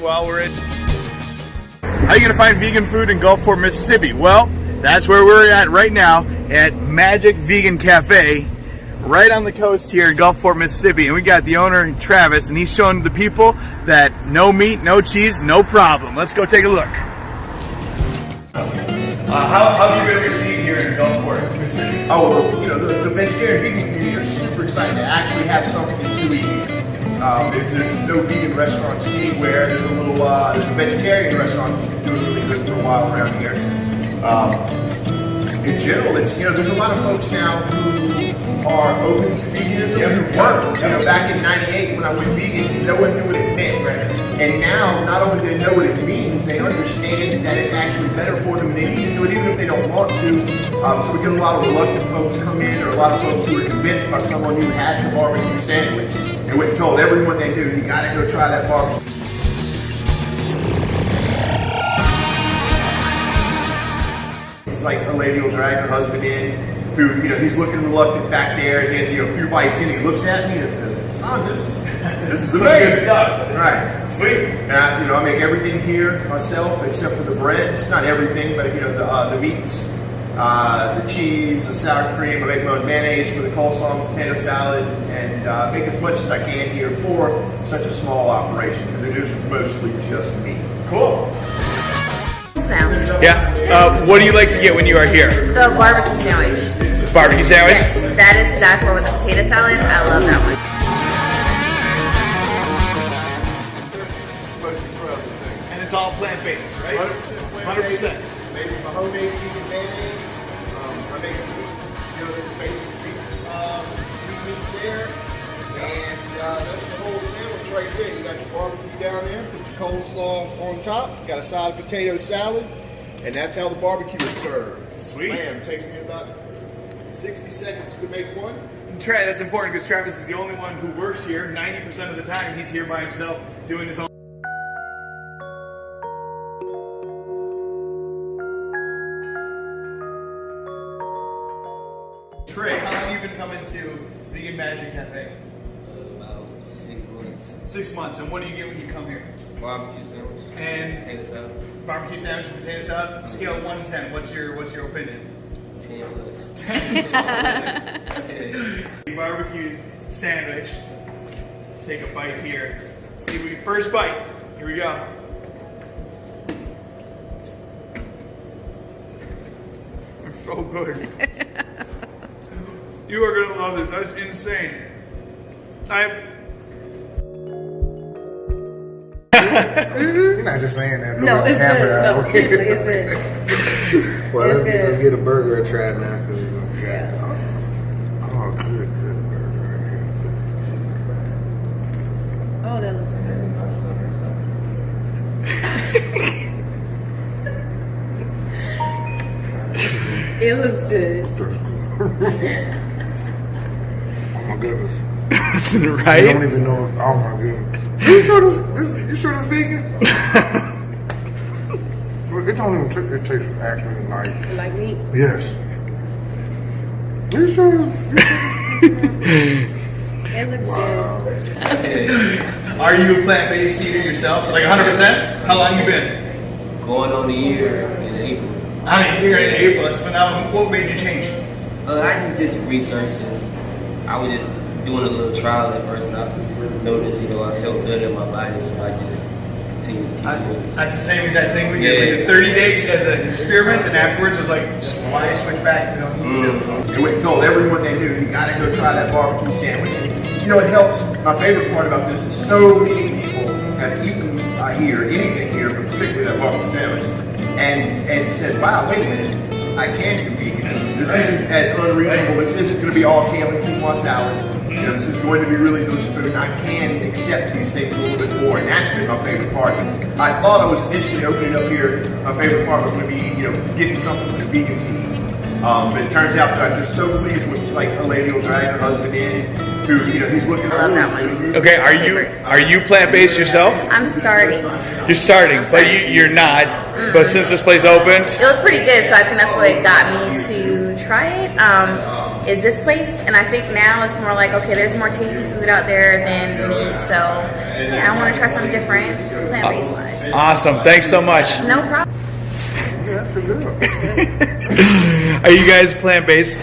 while we're in. How are you going to find vegan food in Gulfport, Mississippi? Well, that's where we're at right now at Magic Vegan Cafe, right on the coast here in Gulfport, Mississippi. And we got the owner, Travis, and he's showing the people that no meat, no cheese, no problem. Let's go take a look. How have you been received here in Gulfport, Mississippi? Oh, you know, the vegetarian vegan community are super excited to actually have something to eat. There's no vegan restaurants anywhere. There's a vegetarian restaurant that's been doing really good for a while around here. In general, there's a lot of folks now who are open to veganism who weren't. You know, back in '98 when I went vegan, no one knew what it meant. Right? And now, not only do they know what it means, they understand that it's actually better for them. They need to do it even if they don't want to. So we get a lot of reluctant folks come in, or a lot of folks who are convinced by someone who had the barbecue sandwich and went and told everyone they knew, you gotta go try that barbecue. It's like a lady will drag her husband in, who, you know, he's looking reluctant back there, and then, you know, a few bites in, he looks at me and says, son, this is amazing. Right. Sweet. And I make everything here myself except for the bread. It's not everything, but you know, the meats, the cheese, the sour cream. I make my own mayonnaise for the coleslaw and potato salad, and make as much as I can here for such a small operation because it is mostly just me. Cool. Now. Yeah. What do you like to get when you are here? The barbecue sandwich. Barbecue sandwich? Yes, that is exact one with the potato salad. I love that one. And it's all plant-based, right? 100%. Maybe my homemade vegan mayonnaise. I make meats. You know, there's a basic meat there. And that's the whole sandwich right there. You got your barbecue down there, put your coleslaw on top, you got a side of potato salad, and that's how the barbecue is served. Sweet. Man, it takes me about 60 seconds to make one. That's important because Travis is the only one who works here. 90% of the time he's here by himself doing his own. Trey, how long have you been coming to Vegan Magic Cafe? About 6 months. 6 months. And what do you get when you come here? Barbecue sandwich. And potato salad. Barbecue sandwich and potato salad. Scale of 1 to 10. What's your opinion? 10 plus. 10. Barbecue sandwich. Let's take a bite here. See, first bite. Here we go. It's so good. You are gonna love this. That's insane. You're not just saying that. No, it's good. No, seriously, it's good. Well, it's let's get a burger a try now. So yeah. Oh, good burger right here. Oh, that looks good. It looks good. Oh my goodness. Right? I don't even know. Oh my goodness. You sure this vegan? It don't even taste. It tastes actually Like meat? Yes. You sure? It looks good. Are you a plant-based eater yourself? Like 100%? How long you been? Going on a year in April. I mean, you're in April. That's phenomenal. What made you change? I just did some research and I was just doing a little trial at first, and I noticed, I felt good in my body, so I just continued to keep doing this. That's the same exact thing. We did like 30 days as an experiment, and afterwards it was like, why switch back? They went and told everyone they knew, you gotta go try that barbecue sandwich. And, it helps. My favorite part about this is so many people have eaten here, anything here, but particularly that barbecue sandwich, and said, wow, wait a minute, I can do vegan. This isn't as unreasonable. This isn't going to be all kale and quinoa salad. This is going to be really delicious food, and I can accept these things a little bit more, and that's been my favorite part. I thought I was initially opening up here, my favorite part was going to be, getting something for the vegans to eat. But it turns out that I'm just so pleased with, like, a lady will drag her husband in, who, he's looking I love that one. Okay, are you plant-based yourself? I'm starting. You're starting, but you're not. Mm-hmm. But since this place opened, it was pretty good, so I think that's what got me to try it. is this place. And I think now it's more like, okay, there's more tasty food out there than meat. So yeah, I want to try something different, plant-based wise. Awesome. Thanks so much. No problem. Are you guys plant-based?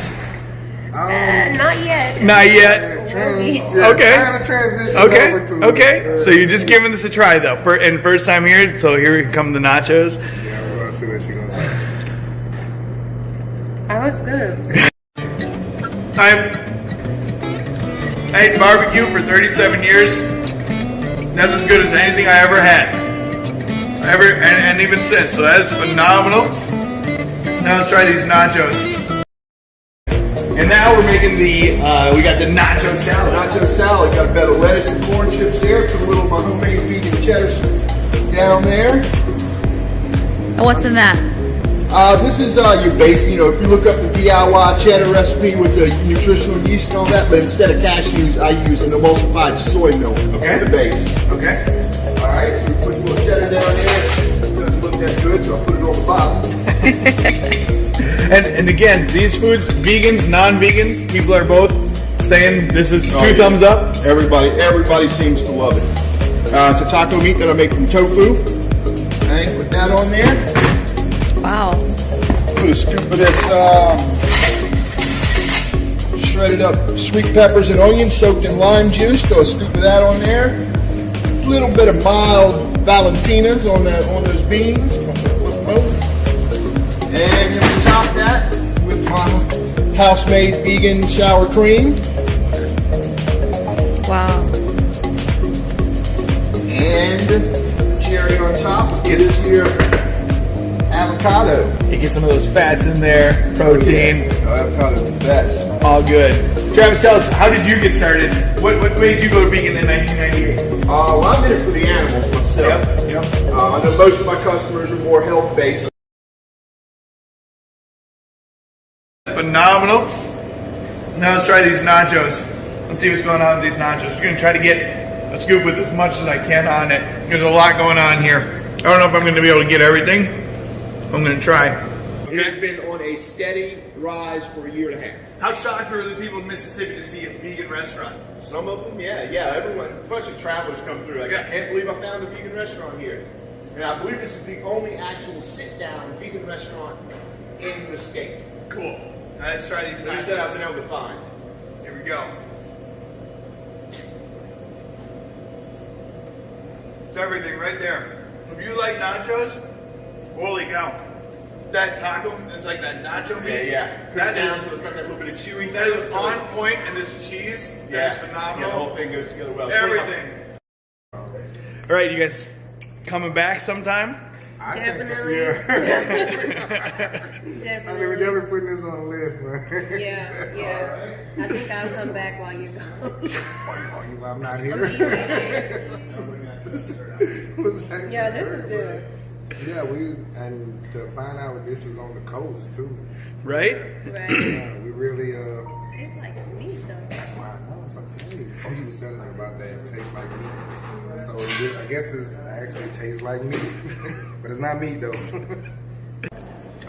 Not yet. Not yet. Okay. Kind of transition over to Okay. So you're just giving this a try though. And first time here, so here come the nachos. Yeah, we're gonna see what she's gonna say. Oh, it's good. I ate barbecue for 37 years. That's as good as anything I ever had. And even since. So that is phenomenal. Now let's try these nachos. And now we're making we got the nacho salad. Nacho salad, got a bed of lettuce and corn chips there. Put a little of my homemade vegan cheddar down there. And what's in that? This is your base, if you look up the DIY cheddar recipe with the nutritional yeast and all that, but instead of cashews, I use an emulsified soy milk for the base. Okay. All right, so we put a little cheddar down there. It doesn't look that good, so I'll put it on the bottom. And again, these foods, vegans, non-vegans, people are both saying this is two thumbs up. Everybody seems to love it. It's a taco meat that I make from tofu. Okay, put that on there. Wow. Put a scoop of this shredded up sweet peppers and onions soaked in lime juice. Throw a scoop of that on there. A little bit of mild Valentinas on those beans. And then we top that with my house-made vegan sour cream. Wow. And cherry on top. Get this here avocado. You get some of those fats in there, protein. Avocado is the best. All good. Travis, tell us, how did you get started? What made you go vegan in 1998? Well, I'm in it for the animals myself. Yep. I know most of my customers are more health-based. Phenomenal. Now let's try these nachos. Let's see what's going on with these nachos. We're going to try to get a scoop with as much as I can on it. There's a lot going on here. I don't know if I'm going to be able to get everything. I'm going to try. It has been on a steady rise for a year and a half. How shocked were the people in Mississippi to see a vegan restaurant? Some of them, yeah. Everyone, a bunch of travelers come through. Like, I can't believe I found a vegan restaurant here. And I believe this is the only actual sit-down vegan restaurant in the state. Cool. Let's try these nachos. That I've been able to find. Here we go. It's everything right there. If you like nachos, holy cow. That taco is like that nacho meat. Yeah. That down is, so it's got that little bit of chewy that to is it. on point, and this cheese, that is phenomenal. Yeah, the whole thing goes together well. Everything. All right, you guys coming back sometime? Definitely. Yeah. Definitely. I think we're definitely putting this on the list, man. Yeah. I think I'll come back while you're gone. I'm not here. Yeah, this is good. Yeah, and to find out this is on the coast too. Right? Right. We really Tastes like meat though. that's why I know. So I tell you. Oh, you was telling me about that. It tastes like meat. So I guess this actually tastes like meat, but it's not meat though.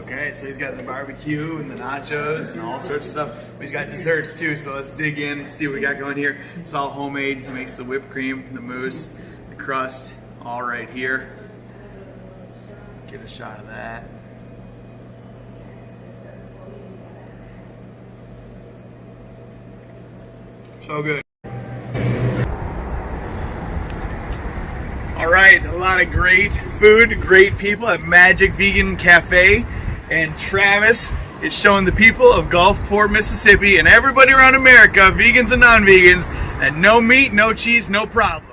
Okay, so he's got the barbecue and the nachos and all sorts of stuff. He's got desserts too, so let's dig in, see what we got going here. It's all homemade. He makes the whipped cream, the mousse, the crust, all right here. Get a shot of that. So good. All right, a lot of great food, great people at Magic Vegan Cafe. And Travis is showing the people of Gulfport, Mississippi, and everybody around America, vegans and non-vegans, that no meat, no cheese, no problem.